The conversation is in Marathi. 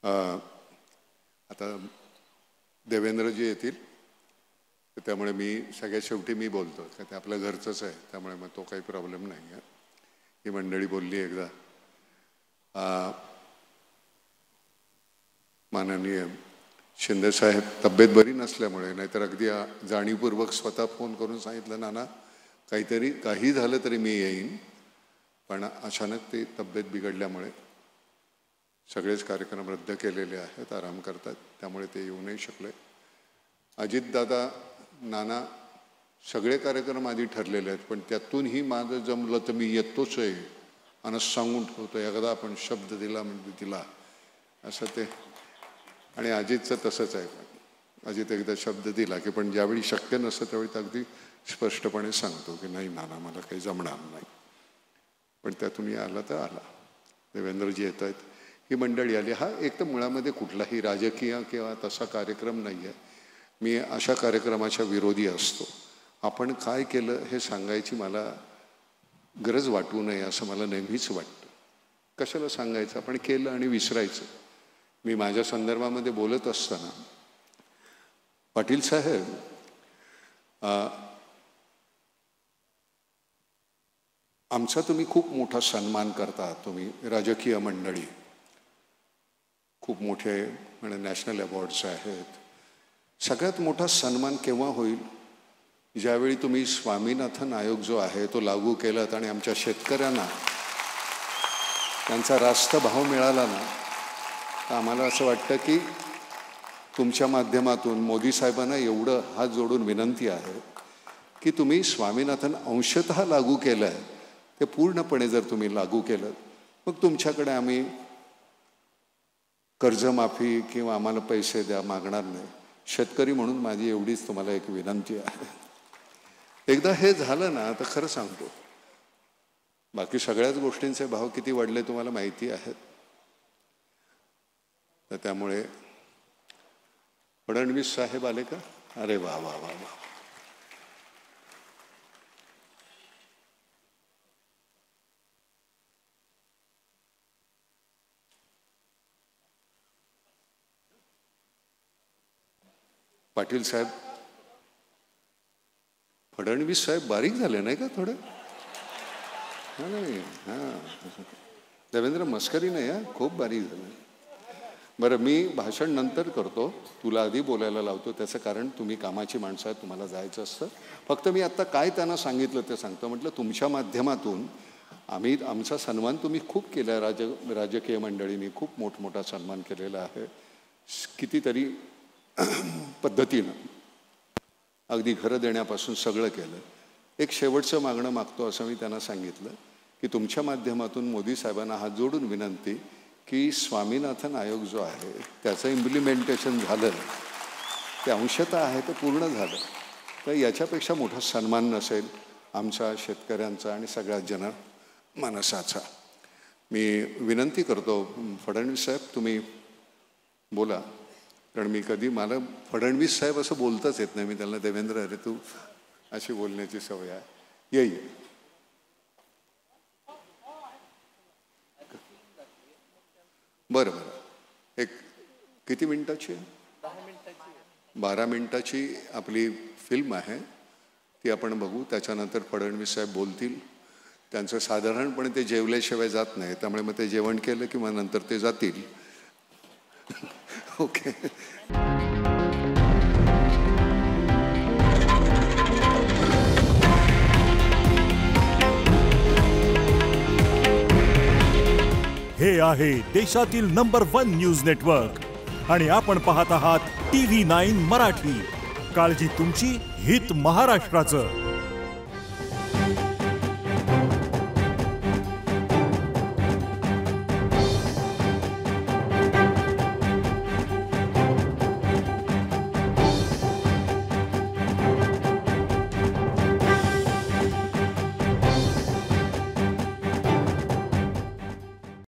आता देवेंद्रजी येतील त्यामुळे मी सगळ्यात शेवटी मी बोलतो का ते आपल्या घरचंच आहे त्यामुळे मग तो काही प्रॉब्लेम नाही आहे. ही मंडळी बोलली एकदा माननीय शिंदेसाहेब तब्येत बरी नसल्यामुळे नाहीतर अगदी जाणीवपूर्वक स्वतः फोन करून सांगितलं नाना काही झालं तरी मी येईन पण अचानक ती तब्येत बिघडल्यामुळे सगळेच कार्यक्रम रद्द केलेले आहेत आराम करतात त्यामुळे ते येऊ नाही शकले. अजितदादा नाना सगळे कार्यक्रम आधी ठरलेले आहेत पण त्यातूनही माझं जमलं तर मी येतोच आहे आणि सांगून ठेवतो एकदा आपण शब्द दिला म्हणजे दिला असं ते. आणि अजितचं तसंच आहे अजित एकदा शब्द दिला की पण ज्यावेळी शक्य नसतं त्यावेळी अगदी स्पष्टपणे सांगतो की नाही नाना मला काही जमणार नाही पण त्यातून आला तर आला. देवेंद्रजी येत आहेत ही मंडळी आली. हा एक तर मुळामध्ये कुठलाही राजकीय किंवा तसा कार्यक्रम नाही आहे. मी अशा कार्यक्रमाच्या विरोधी असतो. आपण काय केलं हे सांगायची मला गरज वाटू नये असं मला नेहमीच वाटतं. कशाला सांगायचं आपण केलं आणि विसरायचं. मी माझ्या संदर्भामध्ये बोलत असताना पाटील साहेब आमचा तुम्ही खूप मोठा सन्मान करता. तुम्ही राजकीय मंडळी खूप मोठे म्हणजे नॅशनल अवॉर्ड्स आहेत. सगळ्यात मोठा सन्मान केव्हा होईल ज्यावेळी तुम्ही स्वामीनाथन आयोग जो आहे तो लागू केलात आणि आमच्या शेतकऱ्यांना त्यांचा रास्त भाव मिळाला ना तर आम्हाला असं वाटतं की तुमच्या माध्यमातून मोदी साहेबांना एवढं हात जोडून विनंती आहे की तुम्ही स्वामीनाथन अंशतः लागू केलं आहे ते पूर्णपणे जर तुम्ही लागू केलं मग तुमच्याकडे आम्ही कर्जमाफी किंवा आम्हाला पैसे द्या मागणार नाही. शेतकरी म्हणून माझी एवढीच तुम्हाला एक विनंती आहे. एकदा हे झालं ना तर खरं सांगतो बाकी सगळ्याच गोष्टींचे भाव किती वाढले तुम्हाला माहिती आहेत. तर त्यामुळे फडणवीस साहेब आले का? अरे वा वा वा वा. पाटील साहेब फडणवीस साहेब बारीक झाले नाही का थोडे? नाही हां देवेंद्र मस्करी नाही हा खूप बारीक झालं. बरं मी भाषण नंतर करतो तुला आधी बोलायला लावतो त्याचं कारण तुम्ही कामाची माणसं आहेत तुम्हाला जायचं असतं. फक्त मी आत्ता काय त्यांना सांगितलं ते सांगतो. म्हटलं तुमच्या माध्यमातून आमचा सन्मान तुम्ही खूप केला आहे. राजकीय मंडळींनी खूप मोठमोठा सन्मान केलेला आहे कितीतरी पद्धतीनं अगदी घरं देण्यापासून सगळं केलं. एक शेवटचं मागणं मागतो असं मी त्यांना सांगितलं की तुमच्या माध्यमातून मोदी साहेबांना हात जोडून विनंती की स्वामीनाथन आयोग जो आहे त्याचं इम्प्लिमेंटेशन झालं ते अंशतः आहे ते पूर्ण झालं तर याच्यापेक्षा मोठा सन्मान नसेल आमच्या शेतकऱ्यांचा आणि सगळ्या जनमानसाचा. मी विनंती करतो फडणवीस साहेब तुम्ही बोला कारण मी कधी मला फडणवीस साहेब असं बोलताच येत नाही. मी त्यांना देवेंद्र अरे तू अशी बोलण्याची सवय आहे. येई बरं बरं एक किती मिनिटाची 12 मिनिटाची आपली फिल्म आहे ती आपण बघू. त्याच्यानंतर फडणवीस साहेब बोलतील. त्यांचं साधारणपणे ते जेवल्याशिवाय जात नाही त्यामुळे मग ते जेवण केलं की मग नंतर ते जातील. ओके हे आहे देशातील नंबर 1 न्यूज नेटवर्क आणि आपण पाहत आहात TV9 मराठी. काळजी तुमची, हित महाराष्ट्राचं.